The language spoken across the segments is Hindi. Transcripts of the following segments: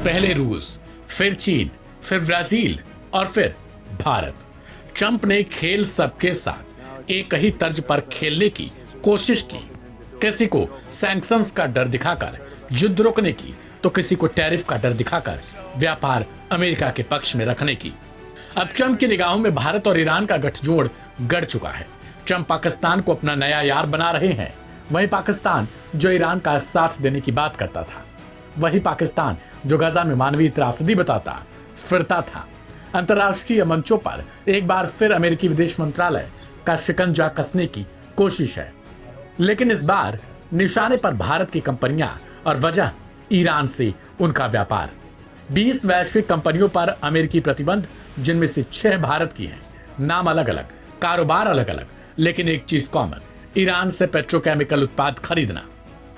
पहले रूस, फिर चीन, फिर ब्राजील और फिर भारत। ट्रंप ने खेल सबके साथ एक ही तर्ज पर खेलने की कोशिश की। किसी को सैंक्शंस का डर दिखाकर युद्ध रोकने की, तो किसी को टैरिफ का डर दिखाकर व्यापार अमेरिका के पक्ष में रखने की। अब ट्रंप की निगाहों में भारत और ईरान का गठजोड़ गढ़ चुका है। ट्रंप पाकिस्तान को अपना नया यार बना रहे हैं। वही पाकिस्तान जो ईरान का साथ देने की बात करता था, वही पाकिस्तान जो गजा में मानवीय त्रासदी बताता फिरता था। अंतर्राष्ट्रीय मंचों पर एक बार फिर अमेरिकी विदेश मंत्रालय का शिकंजा कसने की कोशिश है, लेकिन इस बार निशाने पर भारत की कंपनियां और वजह ईरान से उनका व्यापार। 20 वैश्विक कंपनियों पर अमेरिकी प्रतिबंध, जिनमें से 6 भारत की हैं। नाम अलग अलग, कारोबार अलग अलग, लेकिन एक चीज कॉमन, ईरान से पेट्रोकेमिकल उत्पाद खरीदना।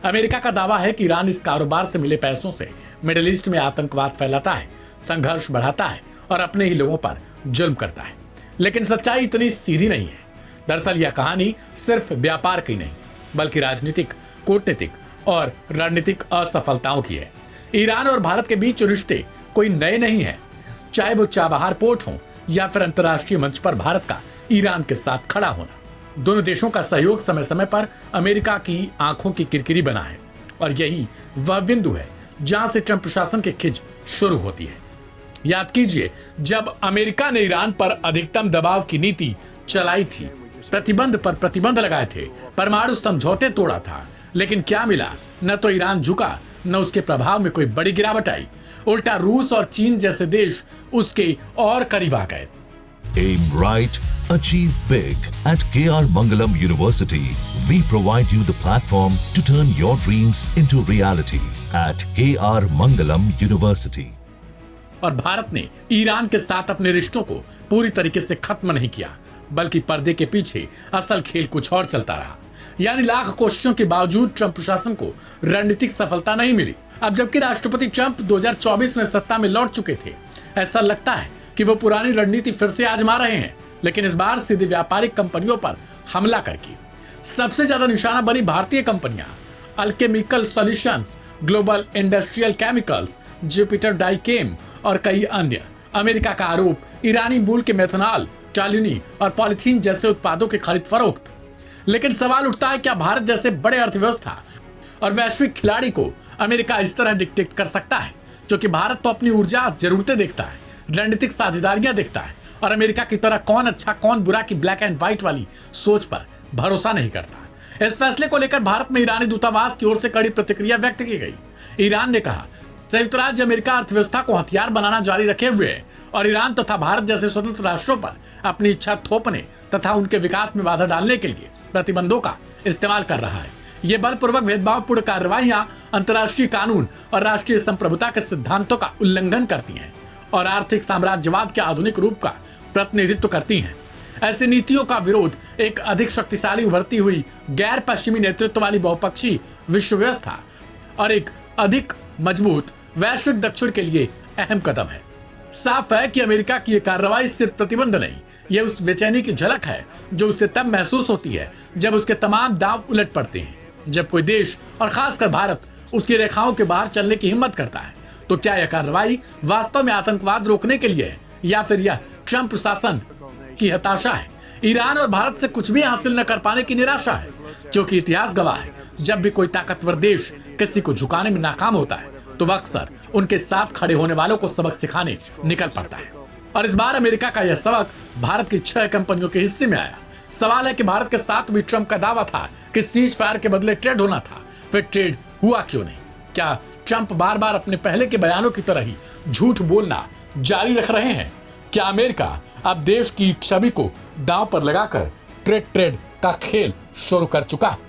अमेरिका का दावा है कि ईरान इस कारोबार से मिले पैसों से मिडिल ईस्ट में आतंकवाद फैलाता है, संघर्ष बढ़ाता है और अपने ही लोगों पर जुल्म करता है। लेकिन सच्चाई इतनी सीधी नहीं है। दरअसल यह कहानी सिर्फ व्यापार की नहीं, बल्कि राजनीतिक, कूटनीतिक और रणनीतिक असफलताओं की है। ईरान और भारत के बीच रिश्ते कोई नए नहीं है, चाहे वो चाबहार पोर्ट हो या फिर अंतर्राष्ट्रीय मंच पर भारत का ईरान के साथ खड़ा होना। दोनों देशों का सहयोग समय समय पर अमेरिका की आंखों की किरकिरी बना है, और यही वह बिंदु है जहां से ट्रंप प्रशासन की खिंच शुरू होती है। याद कीजिए, जब अमेरिका ने ईरान पर अधिकतम दबाव की नीति चलाई थी, प्रतिबंध पर प्रतिबंध लगाए थे, परमाणु समझौते तोड़ा था, लेकिन क्या मिला? न तो ईरान झुका, न उसके प्रभाव में कोई बड़ी गिरावट आई। उल्टा रूस और चीन जैसे देश उसके और करीब आ गए। Aim right, achieve big. At KR Mangalam University, we provide you the platform to turn your dreams into reality. At KR Mangalam University. और भारत ने ईरान के साथ अपने रिश्तों को पूरी तरीके से खत्म नहीं किया, बल्कि पर्दे के पीछे असल खेल कुछ और चलता रहा। यानी लाख कोशिशों के बावजूद ट्रंप प्रशासन को रणनीतिक सफलता नहीं मिली। अब जबकि राष्ट्रपति ट्रंप 2024 में सत्ता में लौट चुके थे, ऐसा लगता है कि वो पुरानी रणनीति फिर से आजमा रहे हैं, लेकिन इस बार सीधे व्यापारिक कंपनियों पर हमला करके। सबसे ज्यादा निशाना बनी भारतीय कंपनियां, alchemical solutions, global industrial chemicals, Jupiter Dyechem और कई अन्य। अमेरिका का आरोप ईरानी मूल के मेथनॉल, टालुनी और पॉलीथीन जैसे उत्पादों की खरीद फरोख्त। लेकिन सवाल उठता है, क्या भारत जैसे बड़े अर्थव्यवस्था और वैश्विक खिलाड़ी को अमेरिका इस तरह डिक्टेट कर सकता है? क्योंकि भारत तो अपनी ऊर्जा जरूरतें देखता है, रणनीतिक साझेदारियां देखता है, और अमेरिका की तरह कौन अच्छा कौन बुरा की ब्लैक एंड व्हाइट वाली सोच पर भरोसा नहीं करता। इस फैसले को लेकर भारत में ईरानी दूतावास की ओर से कड़ी प्रतिक्रिया व्यक्त की गई। ईरान ने कहा, संयुक्त राज्य अमेरिका अर्थव्यवस्था को हथियार बनाना जारी रखे हुए है और ईरान तथा भारत जैसे स्वतंत्र राष्ट्रों पर अपनी इच्छा थोपने तथा उनके विकास में बाधा डालने के लिए प्रतिबंधों का इस्तेमाल कर रहा है। ये बलपूर्वक भेदभावपूर्ण कार्रवाइयां अंतर्राष्ट्रीय कानून और राष्ट्रीय संप्रभुता के सिद्धांतों का उल्लंघन करती हैं और आर्थिक साम्राज्यवाद के आधुनिक रूप का प्रतिनिधित्व करती हैं। ऐसी नीतियों का विरोध एक अधिक शक्तिशाली उभरती हुई गैर पश्चिमी नेतृत्व वाली बहुपक्षीय विश्व व्यवस्था और एक अधिक मजबूत वैश्विक दक्षिण के लिए अहम कदम है। साफ है कि अमेरिका की यह कार्रवाई सिर्फ प्रतिबंध नहीं, यह उस बेचैनी की झलक है जो उसे तब महसूस होती है जब उसके तमाम दांव उलट पड़ते हैं, जब कोई देश और खासकर भारत उसकी रेखाओं के बाहर चलने की हिम्मत करता है। तो क्या यह कार्रवाई वास्तव में आतंकवाद रोकने के लिए है या फिर यह ट्रंप प्रशासन की हताशा है, ईरान और भारत से कुछ भी हासिल न कर पाने की निराशा है? क्योंकि इतिहास गवाह है, जब भी कोई ताकतवर देश किसी को झुकाने में नाकाम होता है तो वह अक्सर उनके साथ खड़े होने वालों को सबक सिखाने निकल पड़ता है। और इस बार अमेरिका का यह सबक भारत की 6 कंपनियों के हिस्से में आया। सवाल है कि भारत के साथ भी ट्रंप का दावा था कि सीज फायर के बदले ट्रेड होना था, फिर ट्रेड हुआ क्यों नहीं? क्या ट्रंप बार बार अपने पहले के बयानों की तरह ही झूठ बोलना जारी रख रहे हैं? क्या अमेरिका अब देश की छवि को दांव पर लगाकर ट्रेड का खेल शुरू कर चुका है?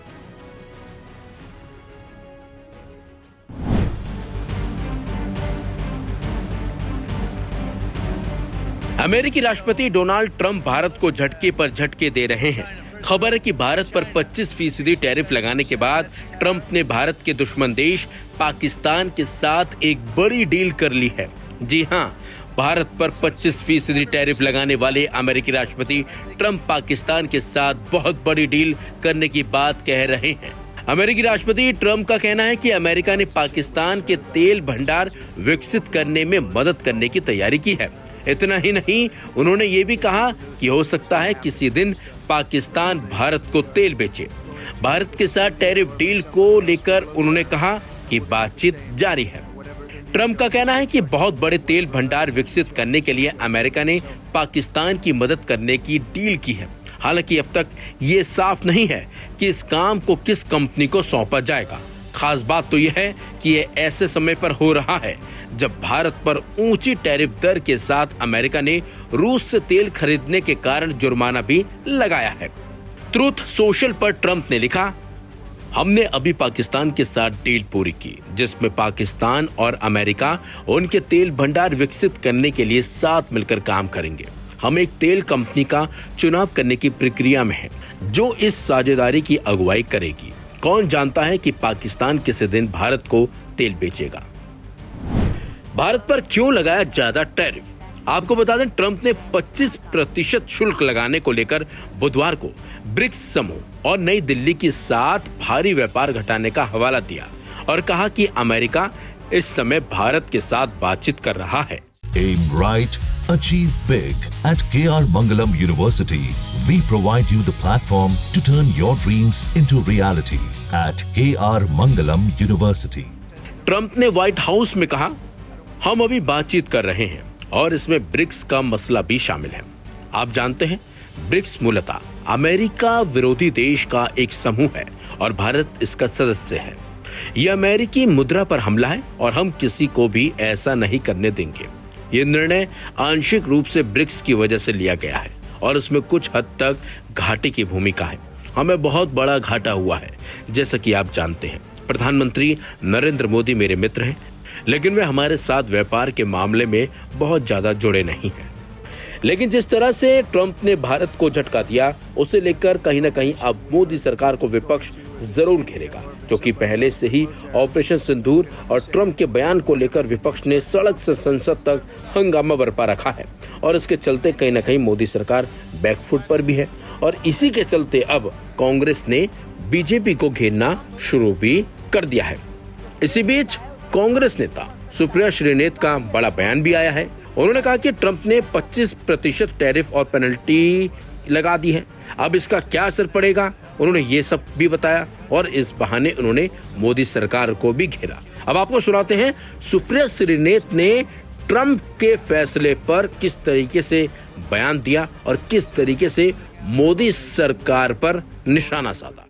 अमेरिकी राष्ट्रपति डोनाल्ड ट्रंप भारत को झटके पर झटके दे रहे हैं। खबर है कि भारत पर 25% टैरिफ लगाने के बाद ट्रंप ने भारत के दुश्मन देश पाकिस्तान के साथ एक बड़ी डील कर ली है। जी हां, भारत पर 25% टैरिफ लगाने वाले अमेरिकी राष्ट्रपति ट्रंप पाकिस्तान के साथ बहुत बड़ी डील करने की बात कह रहे हैं। अमेरिकी राष्ट्रपति ट्रंप का कहना है कि अमेरिका ने पाकिस्तान के तेल भंडार विकसित करने में मदद करने की तैयारी की है। इतना ही नहीं, उन्होंने ये भी कहा कि हो सकता है किसी दिन पाकिस्तान भारत को तेल बेचे। भारत के साथ टैरिफ डील को लेकर उन्होंने कहा कि बातचीत जारी है। ट्रंप का कहना है कि बहुत बड़े तेल भंडार विकसित करने के लिए अमेरिका ने पाकिस्तान की मदद करने की डील की है। हालांकि अब तक ये साफ नहीं है कि इस काम को किस कंपनी को सौंपा जाएगा। खास बात तो यह है कि ये ऐसे समय पर हो रहा है जब भारत पर ऊंची टैरिफ दर के साथ अमेरिका ने रूस से तेल खरीदने के कारण जुर्माना भी लगाया है। ट्रूथ सोशल पर ट्रंप ने लिखा, हमने अभी पाकिस्तान के साथ डील पूरी की जिसमें पाकिस्तान और अमेरिका उनके तेल भंडार विकसित करने के लिए साथ मिलकर काम करेंगे। हम एक तेल कंपनी का चुनाव करने की प्रक्रिया में हैं, जो इस साझेदारी की अगुवाई करेगी। कौन जानता है कि पाकिस्तान किसी दिन भारत को तेल बेचेगा। भारत पर क्यों लगाया ज्यादा टैरिफ? आपको बता दें, ट्रंप ने 25% शुल्क लगाने को लेकर बुधवार को ब्रिक्स समूह और नई दिल्ली के साथ भारी व्यापार घटाने का हवाला दिया और कहा कि अमेरिका इस समय भारत के साथ बातचीत कर रहा है। Aim right, achieve big. At KR Mangalam University, we provide you the platform to turn your dreams into reality. At KR Mangalam University. Trump ने व्हाइट हाउस में कहा, हम अभी बातचीत कर रहे हैं और इसमें ब्रिक्स का मसला भी शामिल है। आप जानते हैं, ब्रिक्स मूलतः अमेरिका विरोधी देश का एक समूह है और भारत इसका सदस्य है। यह अमेरिकी मुद्रा पर हमला है और हम किसी को भी ऐसा नहीं करने देंगे। ये निर्णय आंशिक रूप से ब्रिक्स की वजह से लिया गया है और इसमें कुछ हद तक घाटे की भूमिका है। हमें बहुत बड़ा घाटा हुआ है। जैसा कि आप जानते हैं, प्रधानमंत्री नरेंद्र मोदी मेरे मित्र हैं, लेकिन वे हमारे साथ व्यापार के मामले में बहुत ज्यादा जुड़े नहीं हैं। लेकिन जिस तरह से ट्रंप ने भारत को झटका दिया, उसे लेकर कहीं ना कहीं अब मोदी सरकार को विपक्ष जरूर घेरेगा, क्योंकि पहले से ही ऑपरेशन सिंदूर और ट्रंप के बयान को लेकर विपक्ष ने सड़क से संसद तक हंगामा बरपा रखा है और इसके चलते कहीं ना कहीं मोदी सरकार बैकफुट पर भी है और इसी के चलते अब कांग्रेस ने बीजेपी को घेरना शुरू भी कर दिया है। इसी बीच कांग्रेस नेता सुप्रिया श्रीनेत का बड़ा बयान भी आया है। उन्होंने कहा कि ट्रंप ने 25% टैरिफ और पेनल्टी लगा दी है। अब इसका क्या असर पड़ेगा, उन्होंने ये सब भी बताया और इस बहाने उन्होंने मोदी सरकार को भी घेरा। अब आपको सुनाते हैं सुप्रिया श्रीनेत ने ट्रंप के फैसले पर किस तरीके से बयान दिया और किस तरीके से मोदी सरकार पर निशाना साधा।